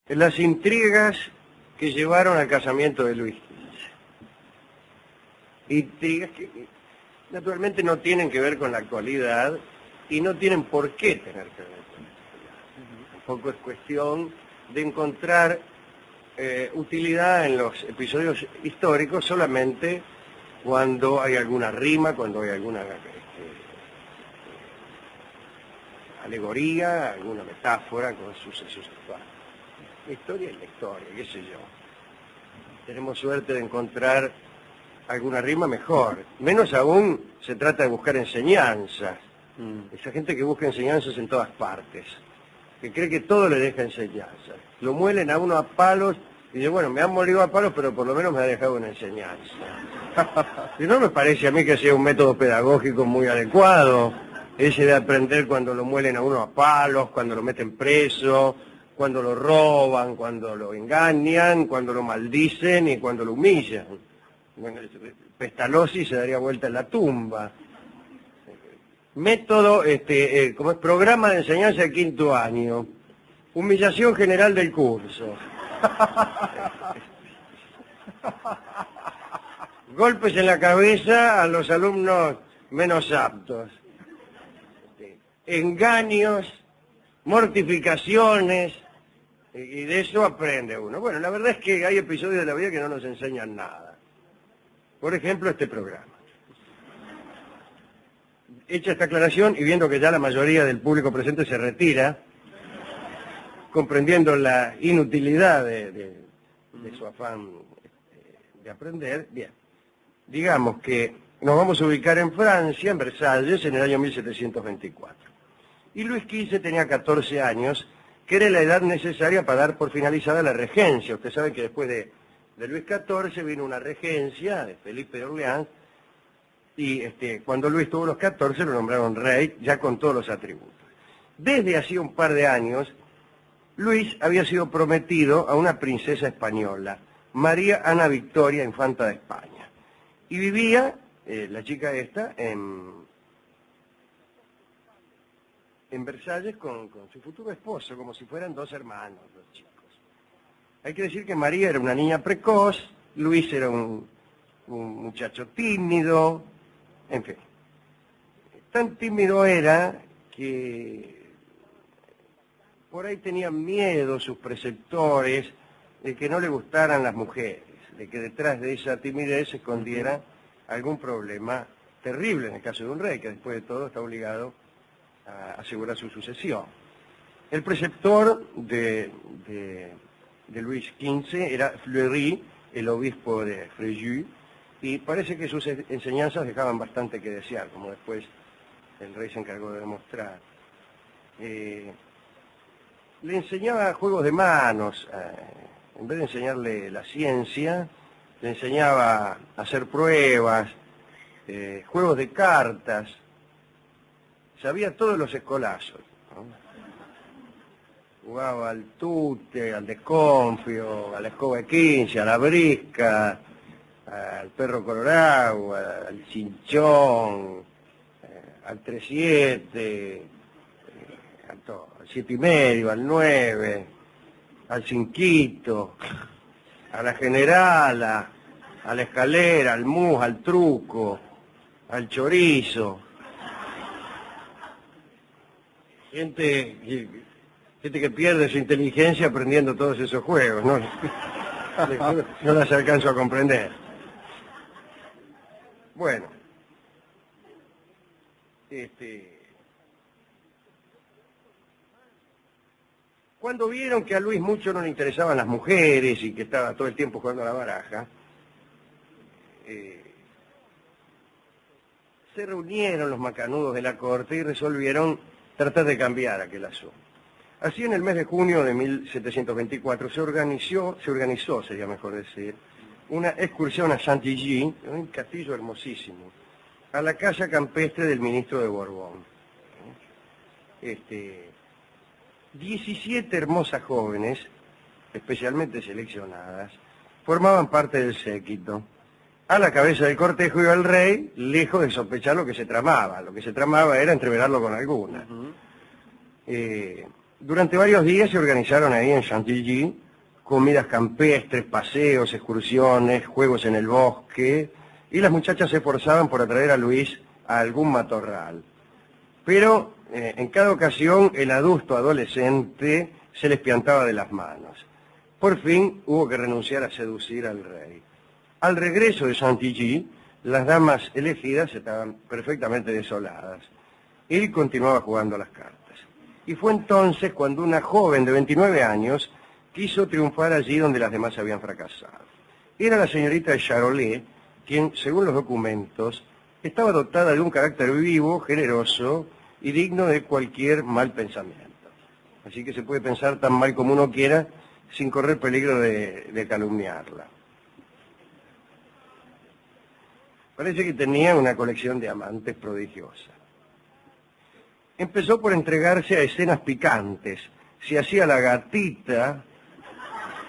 Las intrigas que llevaron al casamiento de Luis XV. Intrigas que naturalmente no tienen que ver con la actualidad y no tienen por qué tener que ver con la actualidad. Tampoco es cuestión de encontrar utilidad en los episodios históricos solamente cuando hay alguna rima, cuando hay alguna alegoría, alguna metáfora con sucesos actuales. La historia es la historia, qué sé yo. Tenemos suerte de encontrar alguna rima mejor. Menos aún se trata de buscar enseñanzas. Esa gente que busca enseñanzas en todas partes, que cree que todo le deja enseñanzas. Lo muelen a uno a palos y dice, bueno, me han molido a palos, pero por lo menos me ha dejado una enseñanza. Y no me parece a mí que sea un método pedagógico muy adecuado, ese de aprender cuando lo muelen a uno a palos, cuando lo meten preso, cuando lo roban, cuando lo engañan, cuando lo maldicen y cuando lo humillan. Bueno, Pestalozzi se daría vuelta en la tumba. Método, como es programa de enseñanza de quinto año. Humillación general del curso. Golpes en la cabeza a los alumnos menos aptos. Engaños, mortificaciones, y de eso aprende uno. Bueno, la verdad es que hay episodios de la vida que no nos enseñan nada. Por ejemplo, este programa. Hecha esta aclaración y viendo que ya la mayoría del público presente se retira, comprendiendo la inutilidad de su afán de aprender, bien, digamos que nos vamos a ubicar en Francia, en Versalles, en el año 1724. Y Luis XV tenía 14 años, que era la edad necesaria para dar por finalizada la regencia. Usted sabe que después de Luis XIV vino una regencia de Felipe de Orleans, y cuando Luis tuvo los 14 lo nombraron rey, ya con todos los atributos. Desde hacía un par de años, Luis había sido prometido a una princesa española, María Ana Victoria, infanta de España. Y vivía, la chica esta, en Versalles con su futuro esposo, como si fueran dos hermanos los chicos. Hay que decir que María era una niña precoz, Luis era un muchacho tímido, en fin. Tan tímido era que por ahí tenían miedo sus preceptores de que no le gustaran las mujeres, de que detrás de esa timidez se escondiera algún problema terrible en el caso de un rey, que después de todo está obligado a asegurar su sucesión. El preceptor de Luis XV era Fleury, el obispo de Fréjus, y parece que sus enseñanzas dejaban bastante que desear, como después el rey se encargó de demostrar. Le enseñaba juegos de manos, en vez de enseñarle la ciencia, le enseñaba a hacer pruebas, juegos de cartas, sabía todos los escolazos, ¿no? Jugaba al tute, al desconfio, a la escoba de 15, a la brisca, al perro colorado, al cinchón, al 3-7, al 7,5, al 9, al cinquito, a la generala, a la escalera, al mus, al truco, al chorizo. Gente que pierde su inteligencia aprendiendo todos esos juegos, ¿no? No las alcanzo a comprender. Bueno, cuando vieron que a Luis mucho no le interesaban las mujeres y que estaba todo el tiempo jugando a la baraja, se reunieron los macanudos de la corte y resolvieron tratar de cambiar aquel asunto. Así, en el mes de junio de 1724 se organizó, sería mejor decir, una excursión a Chantilly, un castillo hermosísimo, a la casa campestre del ministro de Borbón. 17 hermosas jóvenes, especialmente seleccionadas, formaban parte del séquito. A la cabeza del cortejo iba el rey, lejos de sospechar lo que se tramaba. Lo que se tramaba era entreverarlo con alguna. Durante varios días se organizaron ahí en Chantilly comidas campestres, paseos, excursiones, juegos en el bosque, y las muchachas se esforzaban por atraer a Luis a algún matorral. Pero en cada ocasión el adusto adolescente se les piantaba de las manos. Por fin hubo que renunciar a seducir al rey. Al regreso de Chantilly, las damas elegidas estaban perfectamente desoladas. Él continuaba jugando a las cartas. Y fue entonces cuando una joven de 29 años quiso triunfar allí donde las demás habían fracasado. Era la señorita de Charolais, quien, según los documentos, estaba dotada de un carácter vivo, generoso y digno de cualquier mal pensamiento. Así que se puede pensar tan mal como uno quiera sin correr peligro de calumniarla. Parece que tenía una colección de amantes prodigiosa. Empezó por entregarse a escenas picantes. Se hacía la gatita,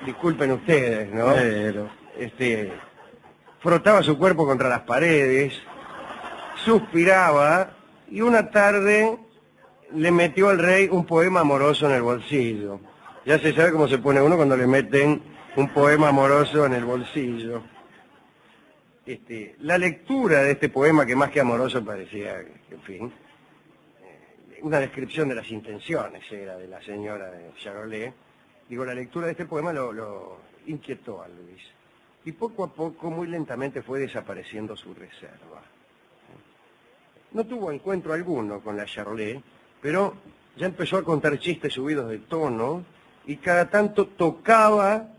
disculpen ustedes, ¿no? Pero... frotaba su cuerpo contra las paredes, suspiraba y una tarde le metió al rey un poema amoroso en el bolsillo. Ya se sabe cómo se pone uno cuando le meten un poema amoroso en el bolsillo. La lectura de este poema, que más que amoroso parecía, en fin, una descripción de las intenciones era de la señora de Charolais. Digo, la lectura de este poema lo inquietó a Luis. Y poco a poco, muy lentamente, fue desapareciendo su reserva. No tuvo encuentro alguno con la Charolais, pero ya empezó a contar chistes subidos de tono y cada tanto tocaba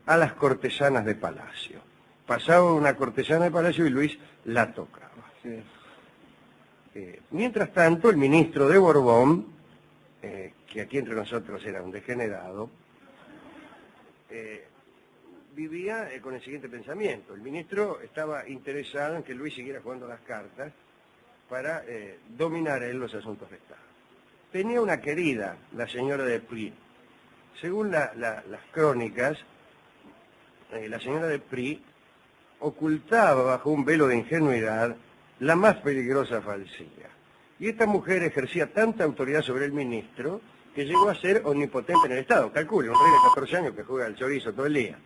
a las cortesanas de palacio. Pasaba una cortesana de palacio y Luis la tocaba. Sí. Mientras tanto, el ministro de Borbón, que aquí entre nosotros era un degenerado, vivía con el siguiente pensamiento. El ministro estaba interesado en que Luis siguiera jugando las cartas para dominar él los asuntos de Estado. Tenía una querida, la señora de Prie. Según las crónicas, la señora de Prie ocultaba bajo un velo de ingenuidad la más peligrosa falsía. Y esta mujer ejercía tanta autoridad sobre el ministro que llegó a ser omnipotente en el Estado. Calcule, un rey de 14 años que juega al chorizo todo el día.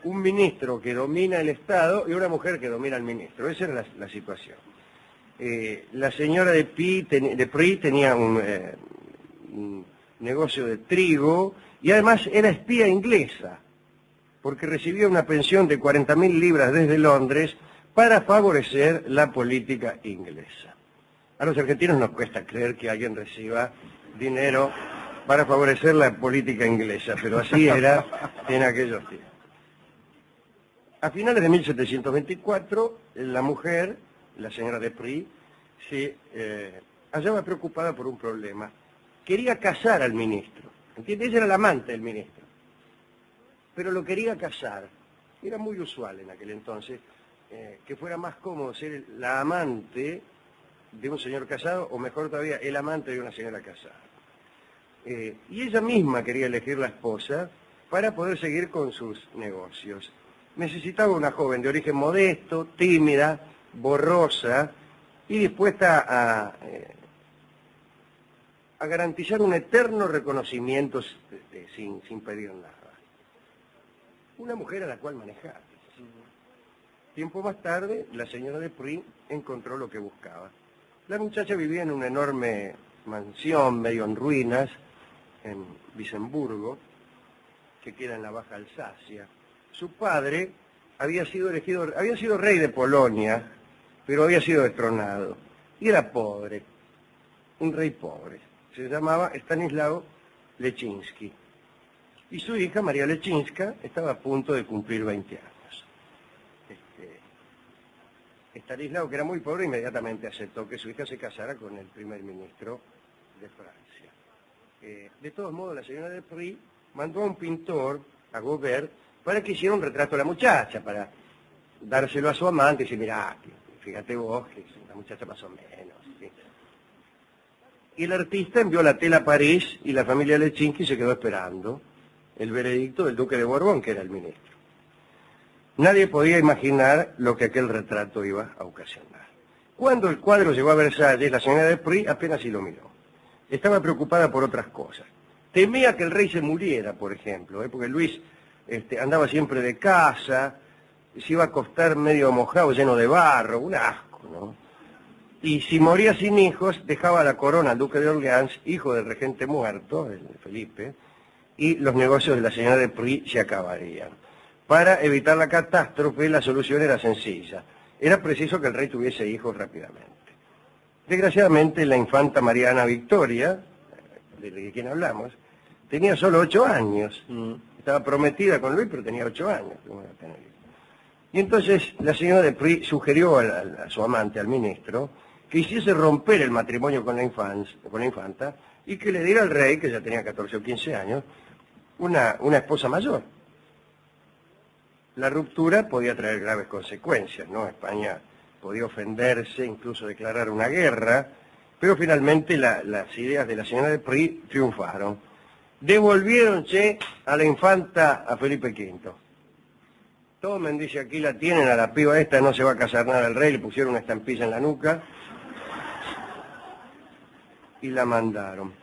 Un ministro que domina el Estado y una mujer que domina al ministro. Esa era la situación. La señora de Prie tenía un negocio de trigo y además era espía inglesa, porque recibía una pensión de 40.000 libras desde Londres para favorecer la política inglesa. A los argentinos nos cuesta creer que alguien reciba dinero para favorecer la política inglesa, pero así era en aquellos tiempos. A finales de 1724, la mujer, la señora de Prie, se hallaba preocupada por un problema. Quería casar al ministro, ¿entiendes? Ella era la amante del ministro, pero lo quería casar. Era muy usual en aquel entonces que fuera más cómodo ser la amante de un señor casado, o mejor todavía, el amante de una señora casada. Y ella misma quería elegir la esposa para poder seguir con sus negocios. Necesitaba una joven de origen modesto, tímida, borrosa y dispuesta a garantizar un eterno reconocimiento sin pedir nada. Una mujer a la cual manejar. Tiempo más tarde, la señora de Prie encontró lo que buscaba. La muchacha vivía en una enorme mansión, medio en ruinas, en Vicenburgo, que queda en la Baja Alsacia. Su padre había sido rey de Polonia, pero había sido destronado. Y era pobre, un rey pobre. Se llamaba Stanislao Leszczynski. Y su hija, María Leszczynska, estaba a punto de cumplir 20 años. Stanislao, que era muy pobre, inmediatamente aceptó que su hija se casara con el primer ministro de Francia. De todos modos, la señora de Prie mandó a un pintor, a Gaubert, para que hiciera un retrato de la muchacha, para dárselo a su amante y decir, mirá, fíjate vos, que es una muchacha más o menos. ¿Sí? Y el artista envió la tela a París y la familia Leszczynski se quedó esperando el veredicto del duque de Borbón, que era el ministro. Nadie podía imaginar lo que aquel retrato iba a ocasionar. Cuando el cuadro llegó a Versalles, la señora de Prie apenas sí lo miró. Estaba preocupada por otras cosas. temía que el rey se muriera, por ejemplo, porque Luis andaba siempre de casa, se iba a acostar medio mojado, lleno de barro, un asco, ¿no? Y si moría sin hijos, dejaba la corona al duque de Orleans, hijo del regente muerto, el Felipe, y los negocios de la señora de Prie se acabarían. Para evitar la catástrofe, la solución era sencilla. Era preciso que el rey tuviese hijos rápidamente. Desgraciadamente, la infanta Mariana Victoria, de quien hablamos, tenía solo 8 años. Estaba prometida con Luis, pero tenía 8 años. Y entonces la señora de Prie sugirió a su amante, al ministro, que hiciese romper el matrimonio con la infanta y que le diera al rey, que ya tenía 14 o 15 años, una esposa mayor. La ruptura podía traer graves consecuencias, ¿no? España podía ofenderse, incluso declarar una guerra, pero finalmente las ideas de la señora de Prie triunfaron. Devolvieron, a la infanta a Felipe V. Tomen, dice, aquí la tienen, a la piba esta no se va a casar nada el rey, le pusieron una estampilla en la nuca y la mandaron.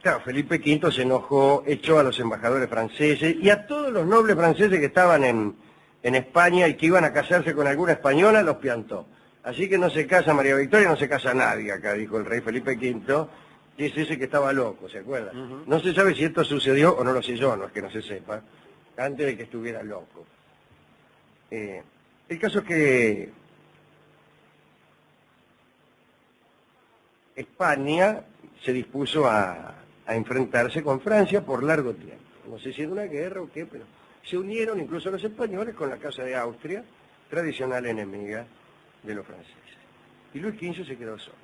Claro, Felipe V se enojó, echó a los embajadores franceses y a todos los nobles franceses que estaban en España y que iban a casarse con alguna española, los piantó. Así que no se casa María Victoria, no se casa nadie acá, dijo el rey Felipe V, que es ese que estaba loco, ¿se acuerdan? No se sabe si esto sucedió o no lo sé yo, no es que no se sepa, antes de que estuviera loco. El caso es que España se dispuso a enfrentarse con Francia por largo tiempo. No sé si era una guerra o qué, pero se unieron incluso los españoles con la Casa de Austria, tradicional enemiga de los franceses. Y Luis XV se quedó solo.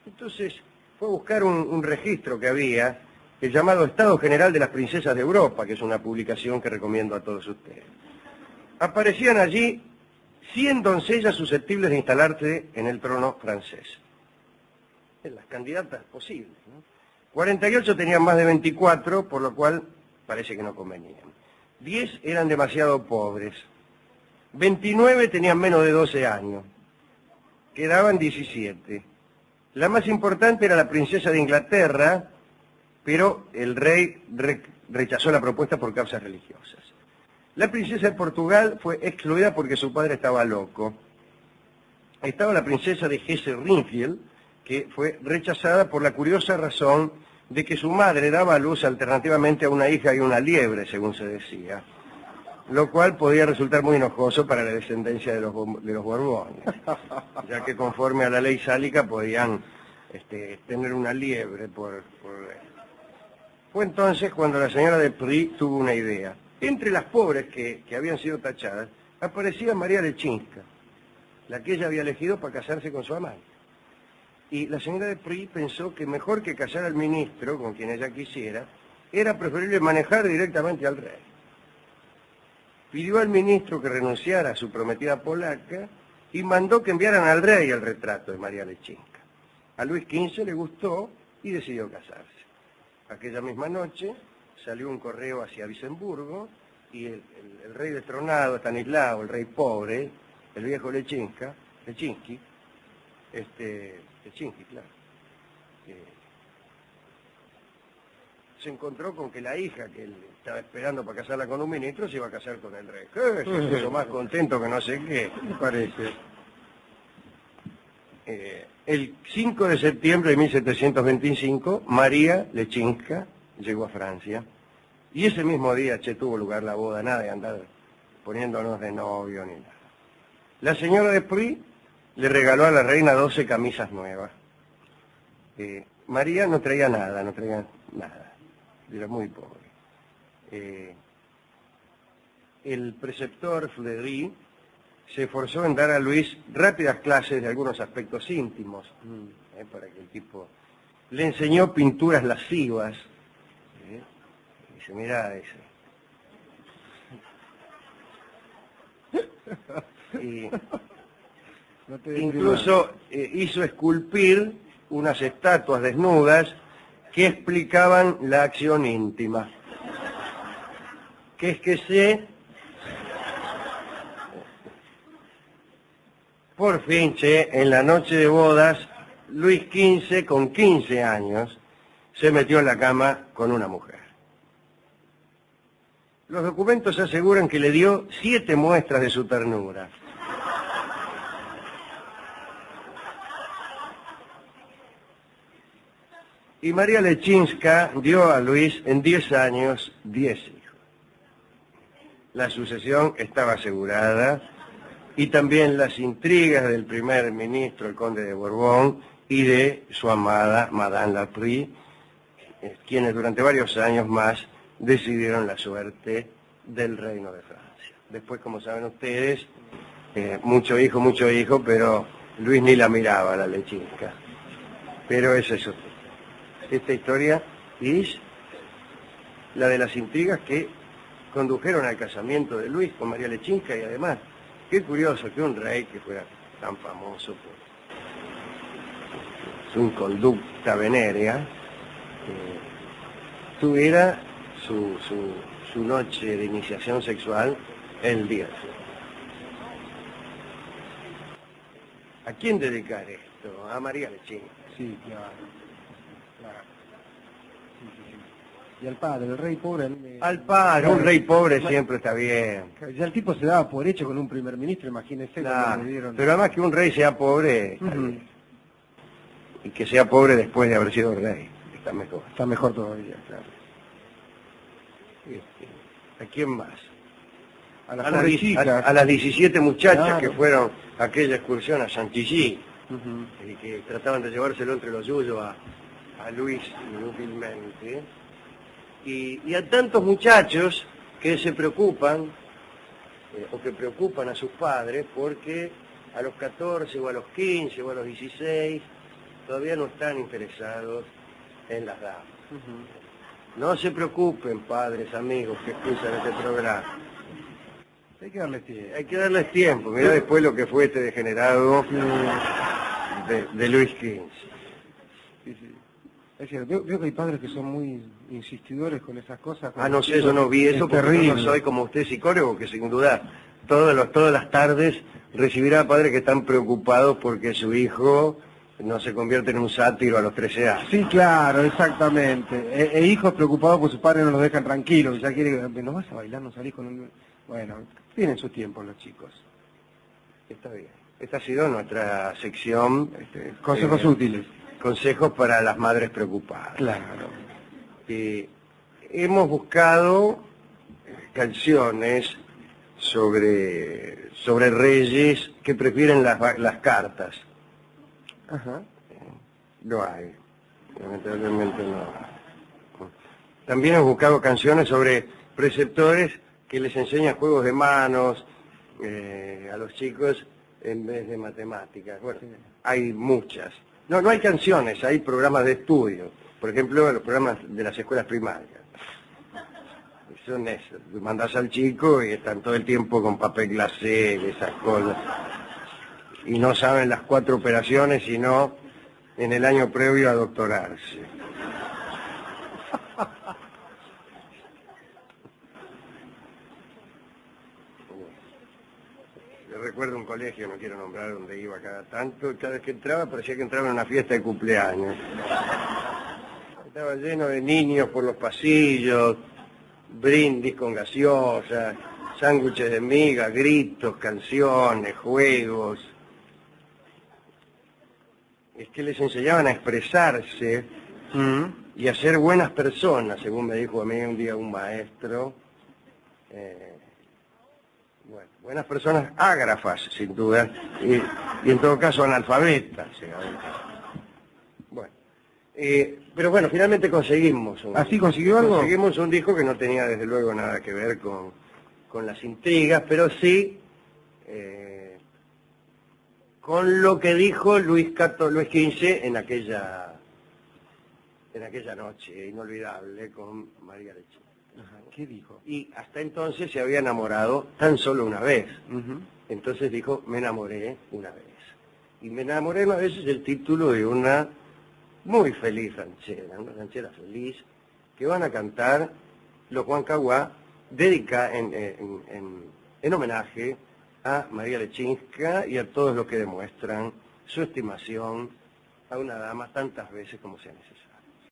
Entonces fue a buscar un registro que había, el llamado Estado General de las Princesas de Europa, que es una publicación que recomiendo a todos ustedes. Aparecían allí 100 doncellas susceptibles de instalarse en el trono francés. Las candidatas posibles, ¿no? 48 tenían más de 24, por lo cual parece que no convenían. 10 eran demasiado pobres. 29 tenían menos de 12 años. Quedaban 17. La más importante era la princesa de Inglaterra, pero el rey rechazó la propuesta por causas religiosas. La princesa de Portugal fue excluida porque su padre estaba loco. Estaba la princesa de Hesse-Rhinfield, que fue rechazada por la curiosa razón de que su madre daba a luz alternativamente a una hija y una liebre, según se decía, lo cual podía resultar muy enojoso para la descendencia de los Borbones, ya que conforme a la ley sálica podían tener una liebre por... Fue entonces cuando la señora de Prie tuvo una idea. Entre las pobres que habían sido tachadas, aparecía María Leczinska, la que ella había elegido para casarse con su amante. Y la señora de Prie pensó que mejor que casar al ministro, con quien ella quisiera, era preferible manejar directamente al rey. Pidió al ministro que renunciara a su prometida polaca y mandó que enviaran al rey el retrato de María Leczinska. A Luis XV le gustó y decidió casarse. Aquella misma noche salió un correo hacia Vicenburgo y el rey destronado, Estanislao, el rey pobre, el viejo Leczinski, claro, se encontró con que la hija que él estaba esperando para casarla con un ministro se iba a casar con el rey. ¿Qué? Se puso más contento que no sé qué, me parece. El 5 de septiembre de 1725, María Leczinska llegó a Francia. Y ese mismo día, tuvo lugar la boda, nada de andar poniéndonos de novio ni nada. La señora de Prie le regaló a la reina 12 camisas nuevas. María no traía nada, era muy pobre. El preceptor Fleury se esforzó en dar a Luis rápidas clases de algunos aspectos íntimos, para que el tipo... Le enseñó pinturas lascivas. Dice, mirá ese. Incluso hizo esculpir unas estatuas desnudas que explicaban la acción íntima. Que es que por fin, en la noche de bodas, Luis XV, con 15 años, se metió en la cama con una mujer. Los documentos aseguran que le dio 7 muestras de su ternura. Y María Lechinska dio a Luis en 10 años 10 hijos. La sucesión estaba asegurada y también las intrigas del primer ministro, el conde de Borbón, y de su amada Madame Latry, quienes durante varios años más decidieron la suerte del reino de Francia. Después, como saben ustedes, mucho hijo, pero Luis ni la miraba, la Lechinska. Pero es eso. Esta historia es la de las intrigas que condujeron al casamiento de Luis con María Lechinska, y además, qué curioso que un rey que fuera tan famoso por su conducta venérea, tuviera su noche de iniciación sexual el día de su boda. ¿A quién dedicar esto? A María Lechinska. Sí, claro. Y al padre, el rey pobre... Al padre, un rey pobre siempre está bien. Ya el tipo se daba por hecho con un primer ministro, imagínese Claro, cuando le dieron... pero además que un rey sea pobre, está bien. Y que sea pobre después de haber sido rey, está mejor. Está mejor todavía, claro. ¿A quién más? A las chicas. A las 17 muchachas, Claro, que fueron a aquella excursión a Chantilly, uh-huh, y que trataban de llevárselo entre los suyos a Luis inútilmente. Y a tantos muchachos que se preocupan, o que preocupan a sus padres, porque a los 14 o a los 15 o a los 16 todavía no están interesados en las damas. uh-huh. No se preocupen, padres, amigos, que escuchan este programa. Hay que darle tiempo. Hay que darles tiempo. Mirá después lo que fue este degenerado de Luis XV. Sí, sí. Es cierto, veo que hay padres que son muy insistidores con esas cosas. Ah, no sé, yo no vi eso, porque yo no soy como usted psicólogo, que sin duda todas las tardes recibirá padres que están preocupados porque su hijo no se convierte en un sátiro a los 13 años. Sí, claro, exactamente. Hijos preocupados porque sus padres no los dejan tranquilos. Ya quiere, ¿no vas a bailar, no salís con un...? Bueno, tienen su tiempo los chicos. Está bien. Esta ha sido nuestra sección... consejos útiles. Consejos para las madres preocupadas. Claro. Hemos buscado canciones sobre reyes que prefieren las cartas. Ajá. No hay, lamentablemente no hay. También hemos buscado canciones sobre preceptores que les enseñan juegos de manos a los chicos en vez de matemáticas. Bueno, hay muchas. No hay canciones, hay programas de estudio. Por ejemplo, los programas de las escuelas primarias. Son esos. Mandás al chico y están todo el tiempo con papel glacé, esas cosas. Y no saben las 4 operaciones, sino en el año previo a doctorarse. Recuerdo un colegio, no quiero nombrar, donde iba cada tanto, cada vez que entraba parecía que entraba en una fiesta de cumpleaños. Estaba lleno de niños por los pasillos, brindis con gaseosa, sándwiches de miga, gritos, canciones, juegos. Es que les enseñaban a expresarse y a ser buenas personas, según me dijo a mí un día un maestro. Bueno, buenas personas ágrafas, sin duda, y en todo caso analfabetas. Bueno, pero bueno, finalmente conseguimos. ¿Así consiguió algo? Conseguimos un disco que no tenía desde luego nada que ver con las intrigas, pero sí con lo que dijo Luis XV en aquella noche inolvidable con María Lechinska. ¿Qué dijo? Y hasta entonces se había enamorado tan solo una vez. Uh-huh. Entonces dijo, me enamoré una vez. Y me enamoré una vez es el título de una muy feliz ranchera, una ranchera feliz, que van a cantar los Huancahuá, dedica en homenaje a María Lechinska y a todos los que demuestran su estimación a una dama tantas veces como sea necesario.